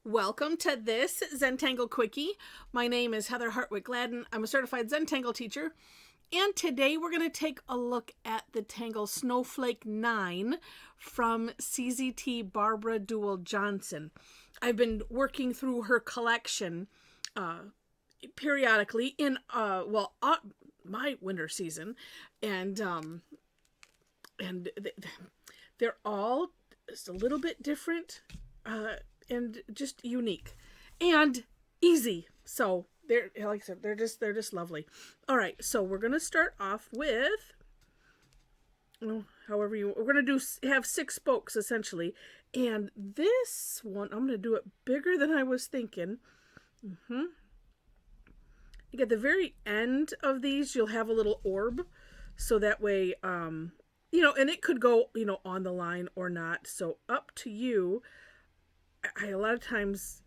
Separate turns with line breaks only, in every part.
Welcome to this Zentangle Quickie. My name is Heather Hartwick Gladden. I'm a certified Zentangle teacher. And today we're going to take a look at the Tangle Snowflake 9 from CZT Barbara Duel Johnson. I've been working through her collection periodically in, my winter season. And they're all just a little bit different. And just unique and easy. So they're, like I said, they're just lovely. All right, so we're gonna start off with, we're gonna have 6 spokes essentially, and this one I'm gonna do it bigger than I was thinking. You get the very end of these, you'll have a little orb, so that way, and it could go, on the line or not. So up to you. A lot of times,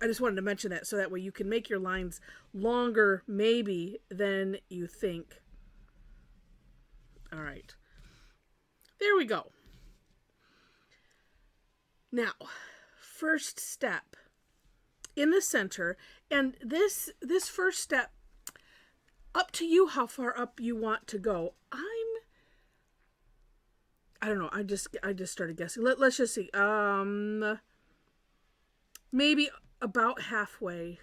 I just wanted to mention that so that way you can make your lines longer maybe than you think. All right. There we go. Now, first step in the center, and this first step, up to you how far up you want to go. I don't know. I just started guessing. Let's just see. Maybe about halfway,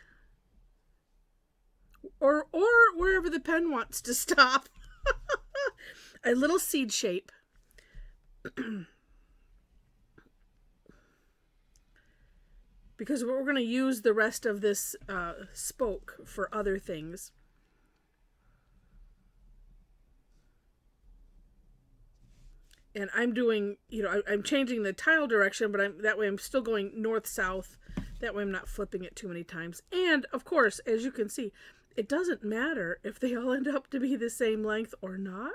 or wherever the pen wants to stop. A little seed shape. Because we're going to use the rest of this spoke for other things. And I'm doing, I'm changing the tile direction, but that way I'm still going north-south. That way I'm not flipping it too many times. And, of course, as you can see, it doesn't matter if they all end up to be the same length or not.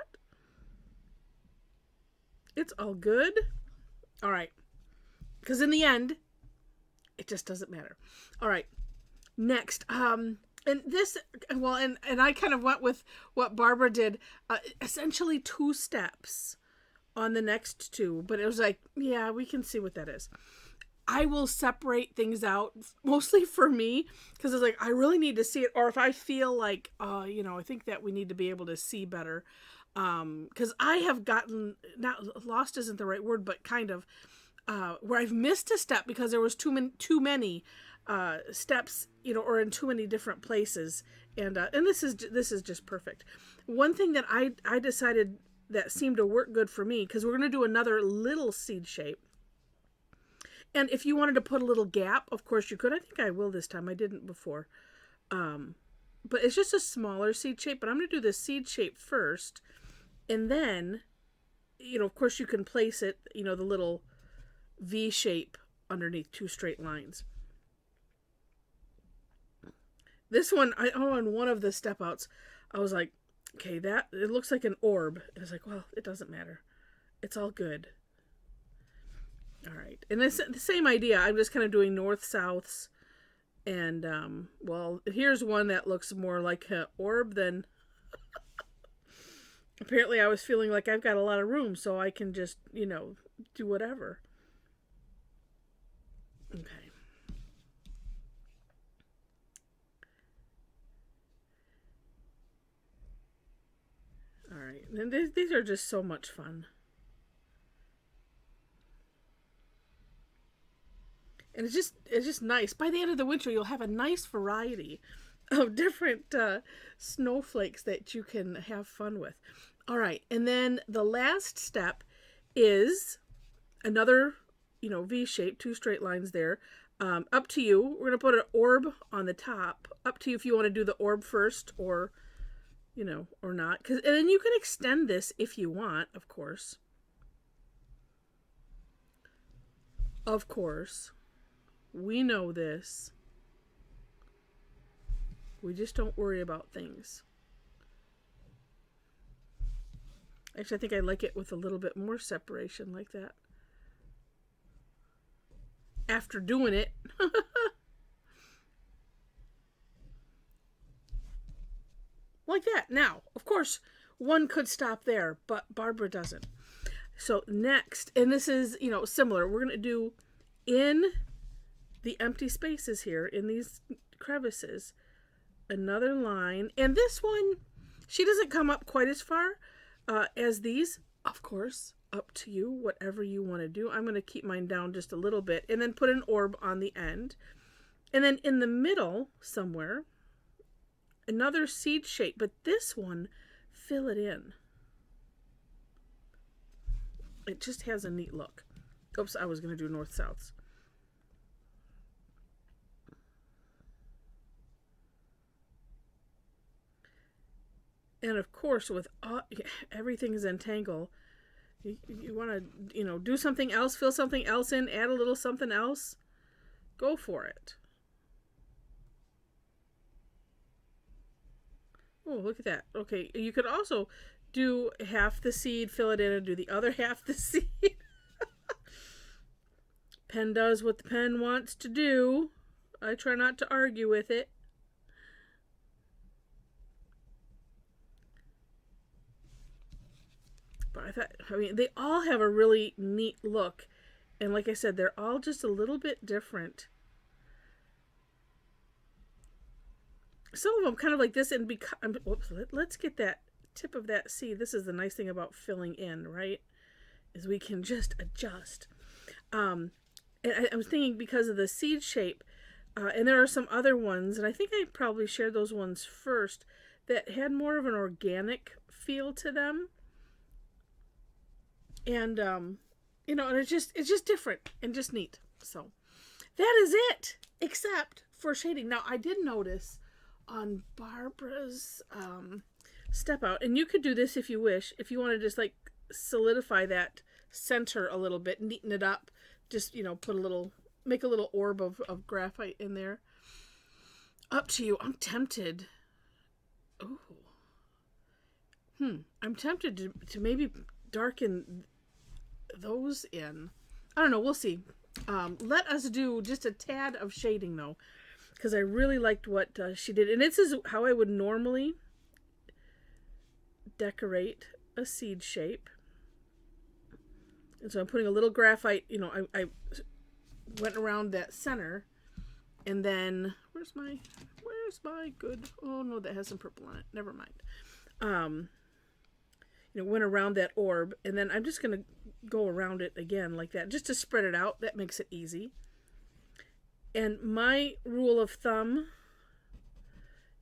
It's all good. All right. Because in the end, it just doesn't matter. All right. Next, and this, and I kind of went with what Barbara did, essentially 2 steps on the next 2, but it was like, yeah, we can see what that is. I will separate things out mostly for me because it's like I really need to see it, or if I feel like I think that we need to be able to see better, because I have gotten, not lost isn't the right word, but kind of where I've missed a step because there was too many steps, or in too many different places, and this is just perfect. One thing that I decided that seemed to work good for me, because we're going to do another little seed shape. And if you wanted to put a little gap, of course you could. I think I will this time. I didn't before. But it's just a smaller seed shape. But I'm going to do the seed shape first. And then, of course you can place it, the little V shape underneath 2 straight lines. This one, on one of the step outs, I was like, okay, that it looks like an orb. And it's like, well, it doesn't matter. It's all good. All right. And it's the same idea. I'm just kind of doing north-souths. And, here's one that looks more like an orb than... Apparently I was feeling like I've got a lot of room, so I can just, do whatever. Okay. All right, and these are just so much fun. And it's just nice. By the end of the winter, you'll have a nice variety of different snowflakes that you can have fun with. All right, and then the last step is another, V shape, 2 straight lines there. Up to you. We're going to put an orb on the top. Up to you if you want to do the orb first or... or not. And then you can extend this if you want, of course. Of course. We know this. We just don't worry about things. Actually, I think I like it with a little bit more separation like that. After doing it. Like that. Now, of course, one could stop there, but Barbara doesn't. So next, and this is, similar. We're going to do in the empty spaces here in these crevices. Another line. And this one, she doesn't come up quite as far as these. Of course, up to you, whatever you want to do. I'm going to keep mine down just a little bit and then put an orb on the end. And then in the middle somewhere, another seed shape, but this one, fill it in. It just has a neat look. Oops, I was going to do north-souths. And of course, with everything is Zentangle, you want to, do something else, fill something else in, add a little something else. Go for it. Oh, look at that. Okay, you could also do half the seed, fill it in, and do the other half the seed. Pen does what the pen wants to do. I try not to argue with it. But they all have a really neat look. And like I said, they're all just a little bit different. Some of them kind of like this, and let's get that tip of that seed. This is the nice thing about filling in, right? Is we can just adjust. And I was thinking because of the seed shape, and there are some other ones, and I think I probably shared those ones first, that had more of an organic feel to them. And, and it's just different and just neat. So that is it, except for shading. Now, I did notice on Barbara's step out, and you could do this if you wish, if you want to just like solidify that center a little bit, neaten it up, just, make a little orb of graphite in there. Up to you. I'm tempted. Oh. I'm tempted to maybe darken those in. I don't know. We'll see. Let us do just a tad of shading, though, because I really liked what she did. And this is how I would normally decorate a seed shape. And so I'm putting a little graphite, I went around that center, and then, where's my good, oh no, that has some purple on it, never mind. Went around that orb, and then I'm just going to go around it again like that, just to spread it out. That makes it easy. And my rule of thumb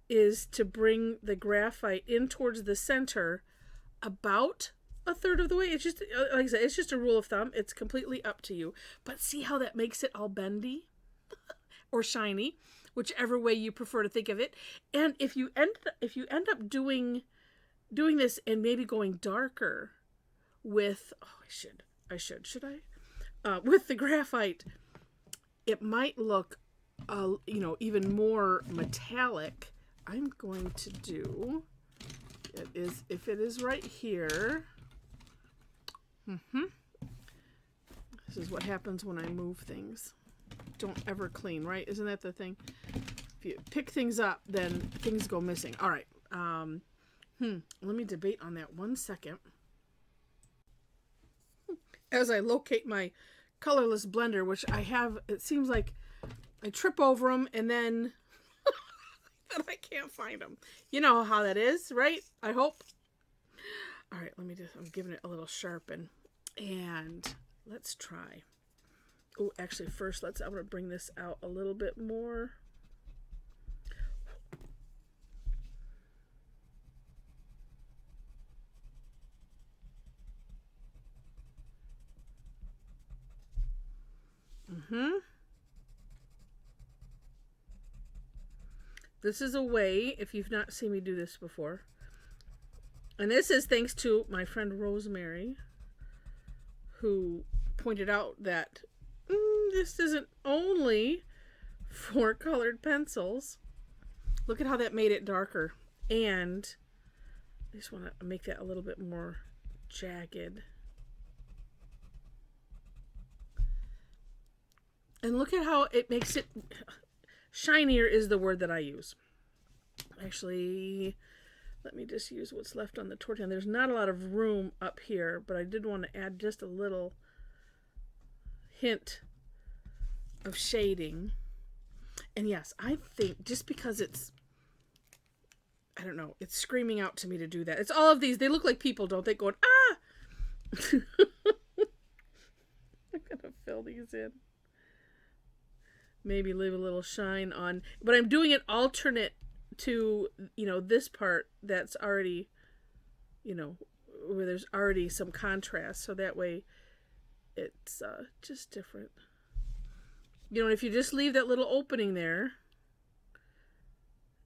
is to bring the graphite in towards the center about a third of the way. It's just, like I said, it's just a rule of thumb. It's completely up to you. But see how that makes it all bendy or shiny, whichever way you prefer to think of it. And if you end up doing this and maybe going darker with, should I? With the graphite, it might look, even more metallic. I'm going to do, if it is right here. This is what happens when I move things. Don't ever clean, right? Isn't that the thing? If you pick things up, then things go missing. All right. Let me debate on that 1 second. As I locate my colorless blender, which I have, it seems like I trip over them and then I can't find them. You know how that is, right? I hope. All right, I'm giving it a little sharpen, and let's try. Oh, actually, first, I'm going to bring this out a little bit more. This is a way, if you've not seen me do this before, and this is thanks to my friend Rosemary, who pointed out that this isn't only for colored pencils. Look at how that made it darker. And I just want to make that a little bit more jagged. And look at how it makes it shinier is the word that I use. Actually, let me just use what's left on the Tortillion. There's not a lot of room up here, but I did want to add just a little hint of shading. And yes, I think just because it's, I don't know, it's screaming out to me to do that. It's all of these. They look like people, don't they? Going, ah! I'm going to fill these in. Maybe leave a little shine on. But I'm doing it alternate to, this part that's already, where there's already some contrast. So that way it's just different. And if you just leave that little opening there,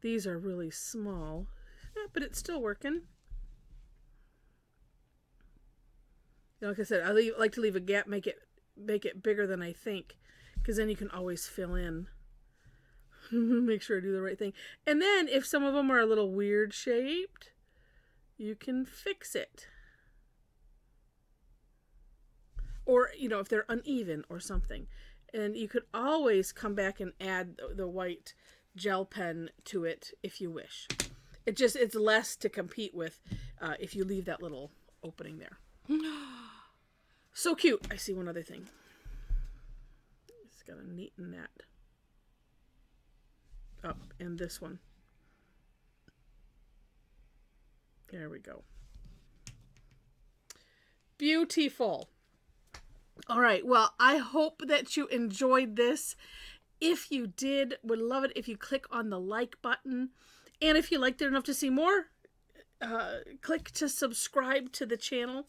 these are really small, but it's still working. Like I said, I like to leave a gap, make it bigger than I think, because then you can always fill in. Make sure I do the right thing. And then if some of them are a little weird shaped, you can fix it. Or, if they're uneven or something. And you could always come back and add the white gel pen to it if you wish. It's less to compete with if you leave that little opening there. So cute. I see one other thing. Just gotta neaten that up. And this one. There we go. Beautiful. All right. Well, I hope that you enjoyed this. If you did, would love it if you click on the like button. And if you liked it enough to see more, click to subscribe to the channel.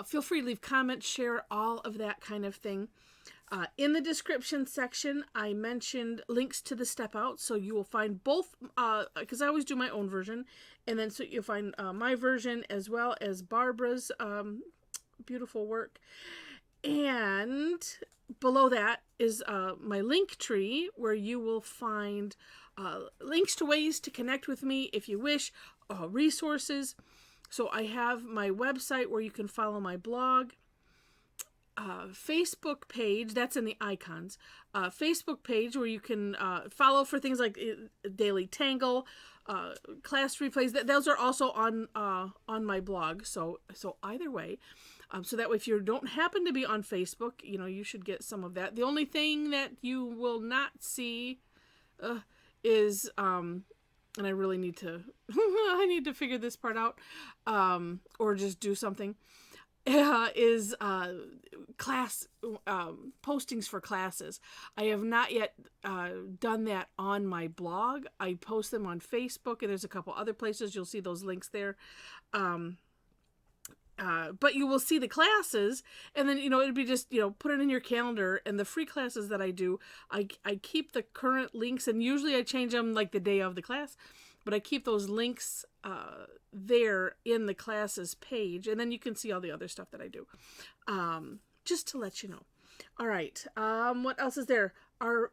Feel free to leave comments, share, all of that kind of thing. In the description section, I mentioned links to the step out, so you will find both, because I always do my own version, and then so you'll find my version as well as Barbara's beautiful work. And below that is my link tree, where you will find links to ways to connect with me if you wish, resources. So I have my website where you can follow my blog, Facebook page, that's in the icons, Facebook page where you can follow for things like daily tangle, class replays. Those are also on my blog. So either way. So that way, if you don't happen to be on Facebook, you should get some of that. The only thing that you will not see is, and I really need to, I need to figure this part out, or just do something, is class postings for classes. I have not yet done that on my blog. I post them on Facebook, and there's a couple other places. You'll see those links there. But you will see the classes, and then, it'd be just, put it in your calendar. And the free classes that I do, I keep the current links, and usually I change them like the day of the class, but I keep those links there in the classes page, and then you can see all the other stuff that I do, just to let you know. All right. What else is there? Our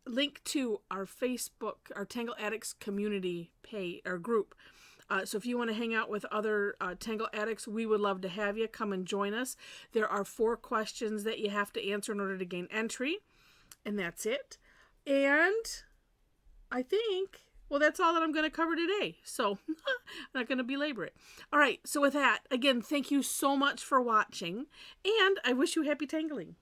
link to our Facebook, our Tangle Addicts community page or group. So if you want to hang out with other Tangle Addicts, we would love to have you. Come and join us. There are 4 questions that you have to answer in order to gain entry. And that's it. And I think, that's all that I'm going to cover today. So I'm not going to belabor it. All right. So with that, again, thank you so much for watching. And I wish you happy tangling.